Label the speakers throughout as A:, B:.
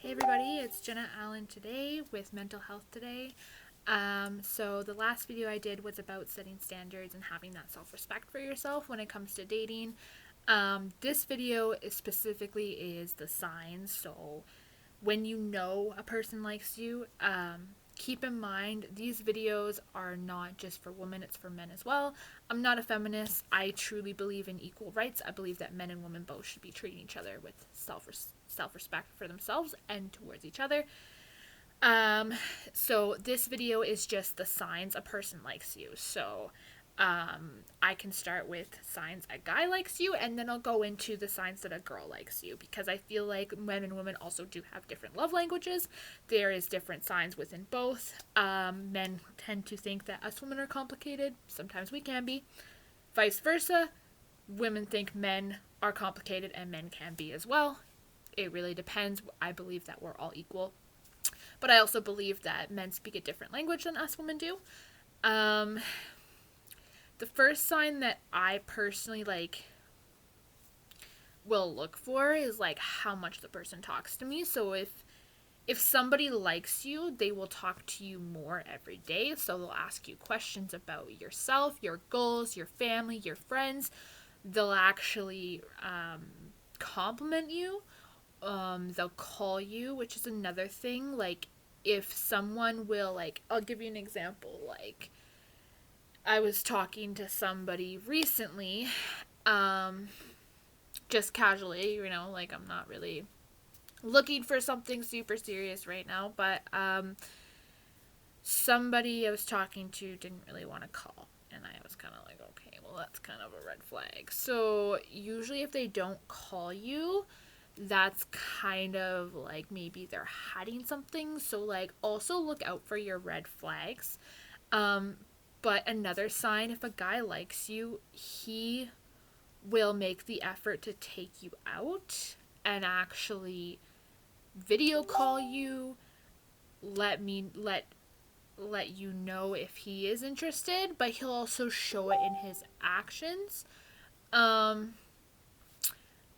A: Hey everybody, it's Jenna Allen today with Mental Health Today. So the last video I did was about setting standards and having that self-respect for yourself when it comes to dating. This video specifically is the signs. So when you know a person likes you, keep in mind these videos are not just for women, it's for men as well. I'm not a feminist. I truly believe in equal rights. I believe that men and women both should be treating each other with self-respect for themselves and towards each other. Um, so this video is just the signs a person likes you. So I can start with signs a guy likes you, and then I'll go into the signs that a girl likes you, because I feel like men and women also do have different love languages. There is different signs within both. Men tend to think that us women are complicated. Sometimes we can be. Vice versa, women think men are complicated and men can be as well. It really depends. I believe that we're all equal. But I also believe that men speak a different language than us women do. Um, the first sign that I personally will look for is how much the person talks to me. So if somebody likes you, they will talk to you more every day. So they'll ask you questions about yourself, your goals, your family, your friends. They'll actually compliment you. They'll call you, which is another thing. If someone will, I'll give you an example. I was talking to somebody recently, um, just casually, I'm not really looking for something super serious right now, but somebody I was talking to didn't really want to call. And I was kind of like, okay, well, that's kind of a red flag. So usually if they don't call you, that's kind of maybe they're hiding something. So also look out for your red flags. Um, but another sign, if a guy likes you, he will make the effort to take you out and actually video call you, let you know if he is interested, but he'll also show it in his actions. Um,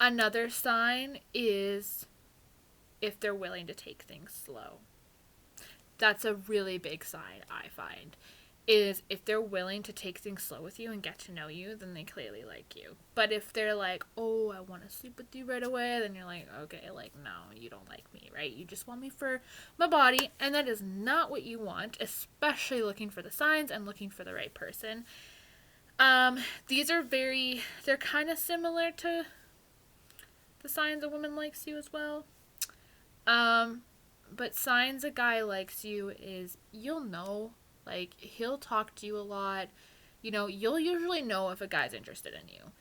A: Another sign is if they're willing to take things slow. That's a really big sign, I find. Is if they're willing to take things slow with you and get to know you, then they clearly like you. But if they're like, oh, I want to sleep with you right away, then you're like, okay, no, you don't like me, right? You just want me for my body, and that is not what you want, especially looking for the signs and looking for the right person. These are they're kind of similar to the signs a woman likes you as well. Um, but signs a guy likes you is you'll know. He'll talk to you a lot. You'll usually know if a guy's interested in you.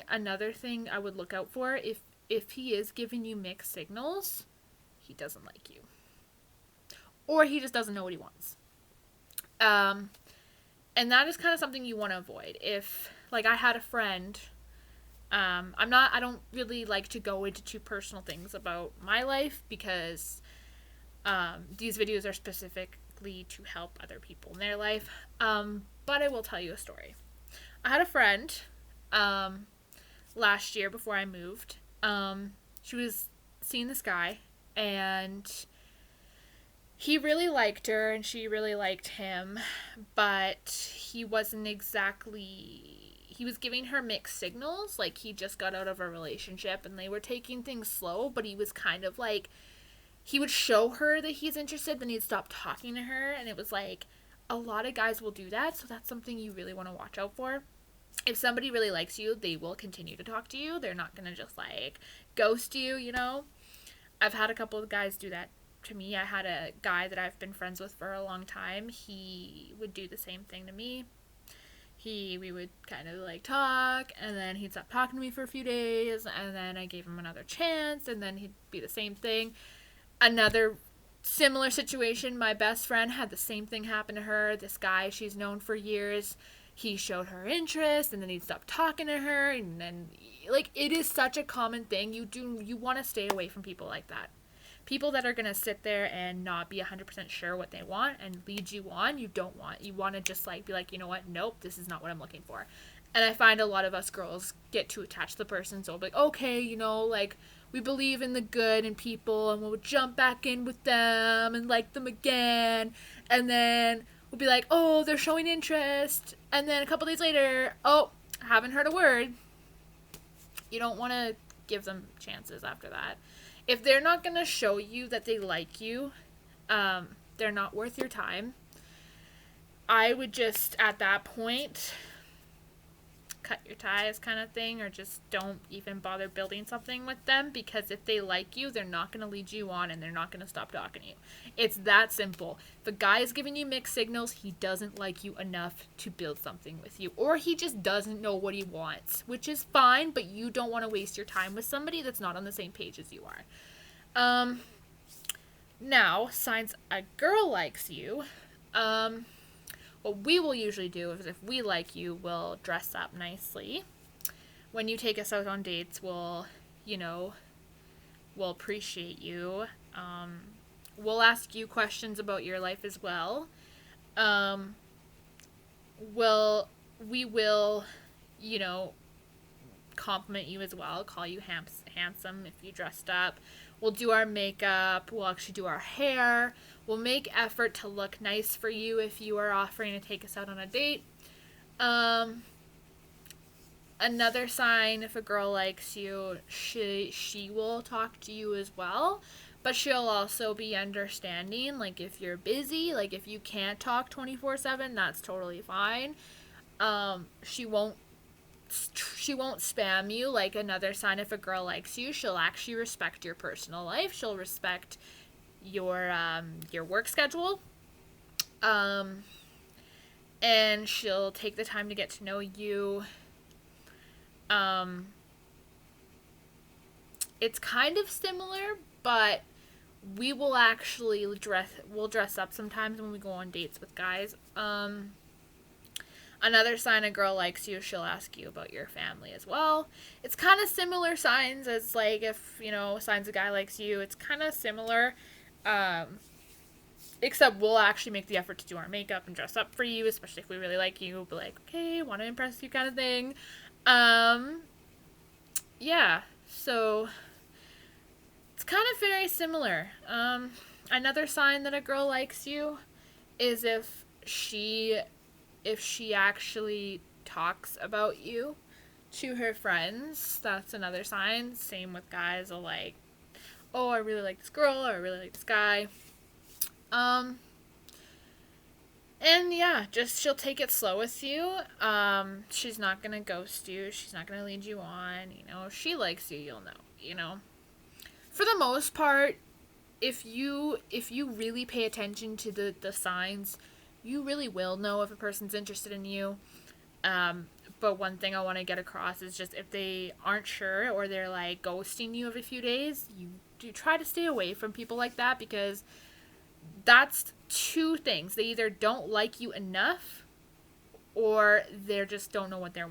A: Another thing I would look out for, if he is giving you mixed signals, he doesn't like you. Or he just doesn't know what he wants. And that is kind of something you want to avoid. If, I had a friend, I don't really like to go into too personal things about my life, because these videos are specifically to help other people in their life. But I will tell you a story. I had a friend last year before I moved. She was seeing this guy, and he really liked her, and she really liked him, but he wasn't exactly. He was giving her mixed signals. He just got out of a relationship, and they were taking things slow, but he was kind of he would show her that he's interested, then he'd stop talking to her, and it was a lot of guys will do that, so that's something you really want to watch out for. If somebody really likes you, they will continue to talk to you. They're not going to just ghost you. I've had a couple of guys do that to me. I had a guy that I've been friends with for a long time. He would do the same thing to me. We would kind of talk, and then he'd stop talking to me for a few days, and then I gave him another chance, and then he'd be the same thing. Another similar situation, my best friend had the same thing happen to her. This guy she's known for years, he showed her interest, and then he'd stop talking to her, and then it is such a common thing. You want to stay away from people like that. People that are going to sit there and not be 100% sure what they want and lead you on, you don't want. You want to just be like, you know what, nope, this is not what I'm looking for. And I find a lot of us girls get too attached to the person, so I'll be like, okay, we believe in the good in people and we'll jump back in with them and like them again. And then we'll be like, oh, they're showing interest. And then a couple days later, oh, haven't heard a word. You don't want to give them chances after that. If they're not going to show you that they like you, they're not worth your time. I would just, at that point, cut your ties kind of thing, or just don't even bother building something with them, because if they like you, they're not going to lead you on and they're not going to stop talking to you. It's that simple. If a guy is giving you mixed signals, he doesn't like you enough to build something with you, or he just doesn't know what he wants, which is fine, but you don't want to waste your time with somebody that's not on the same page as you are. Now, signs a girl likes you, what we will usually do is, if we like you, we'll dress up nicely. When you take us out on dates, we'll appreciate you. We'll ask you questions about your life as well. We will, compliment you as well, call you handsome if you dressed up. We'll do our makeup. We'll actually do our hair. We'll make effort to look nice for you if you are offering to take us out on a date. Another sign, if a girl likes you, she will talk to you as well, but she'll also be understanding. Like, if you're busy, like if you can't talk 24/7, that's totally fine. She won't spam you. Like, another sign, if a girl likes you, she'll actually respect your personal life. She'll respect your work schedule. And she'll take the time to get to know you. It's kind of similar, but we will actually dress up sometimes when we go on dates with guys. Another sign a girl likes you, she'll ask you about your family as well. It's kind of similar signs as, like, if, signs a guy likes you. It's kind of similar, except we'll actually make the effort to do our makeup and dress up for you, especially if we really like you. We'll be like, okay, want to impress you kind of thing. Yeah, so it's kind of very similar. Another sign that a girl likes you is if she actually talks about you to her friends. That's another sign. Same with guys. Are like, oh, I really like this girl, or I really like this guy. And yeah, just, she'll take it slow with you. She's not gonna ghost you. She's not gonna lead you on. If she likes you, you'll know. For the most part, if you really pay attention to the signs, you really will know if a person's interested in you. But one thing I want to get across is, just if they aren't sure, or they're like ghosting you every few days, you do try to stay away from people like that, because that's two things. They either don't like you enough, or they just don't know what they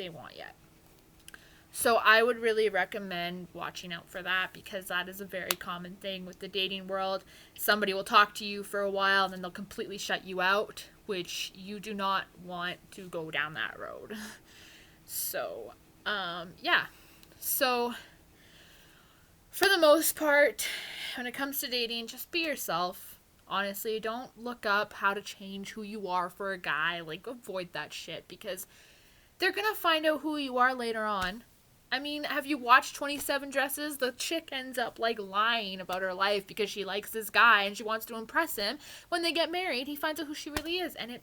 A: want yet. So I would really recommend watching out for that, because that is a very common thing with the dating world. Somebody will talk to you for a while and then they'll completely shut you out, which you do not want to go down that road. So, yeah. So, for the most part, when it comes to dating, just be yourself. Honestly, don't look up how to change who you are for a guy. Like, avoid that shit, because they're gonna find out who you are later on. I mean, have you watched 27 Dresses? The chick ends up, like, lying about her life because she likes this guy and she wants to impress him. When they get married, he finds out who she really is. And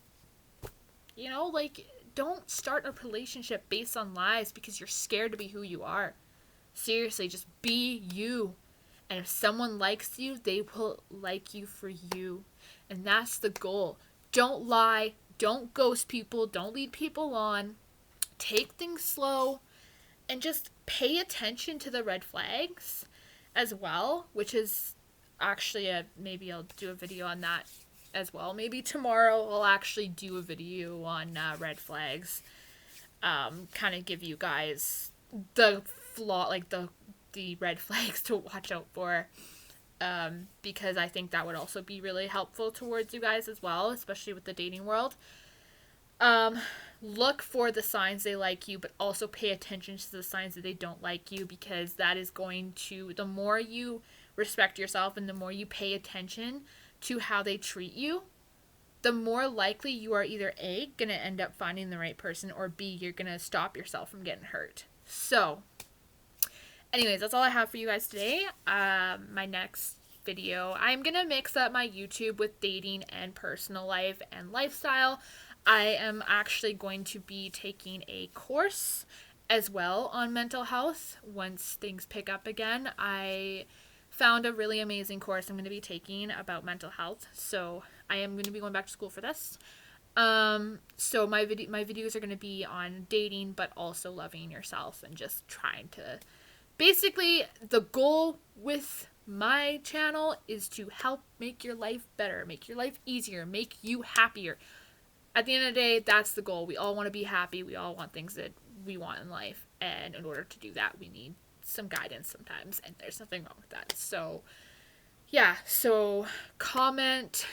A: don't start a relationship based on lies because you're scared to be who you are. Seriously, just be you. And if someone likes you, they will like you for you. And that's the goal. Don't lie. Don't ghost people. Don't lead people on. Take things slow. And just pay attention to the red flags as well, which is actually maybe I'll do a video on that as well. Maybe tomorrow I'll actually do a video on red flags. Kind of give you guys the the red flags to watch out for. Because I think that would also be really helpful towards you guys as well, especially with the dating world. look for the signs they like you, but also pay attention to the signs that they don't like you, because that is going to, the more you respect yourself and the more you pay attention to how they treat you, the more likely you are either A, gonna end up finding the right person, or B, you're gonna stop yourself from getting hurt. So, anyways, that's all I have for you guys today. My next video, I'm gonna mix up my YouTube with dating and personal life and lifestyle. I am actually going to be taking a course as well on mental health once things pick up again. I found a really amazing course I'm going to be taking about mental health, so I am going to be going back to school for this. So my videos are going to be on dating, but also loving yourself and just trying to, basically, the goal with my channel is to help make your life better, make your life easier, make you happier. At the end of the day, that's the goal. We all want to be happy. We all want things that we want in life. And in order to do that, we need some guidance sometimes. And there's nothing wrong with that. So, yeah. So, comment.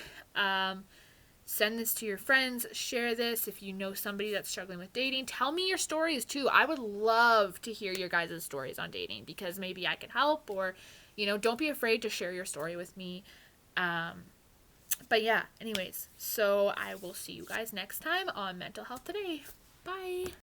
A: Send this to your friends. Share this if you know somebody that's struggling with dating. Tell me your stories too. I would love to hear your guys' stories on dating, because maybe I can help, or, don't be afraid to share your story with me. But yeah, anyways, so I will see you guys next time on Mental Health Today. Bye.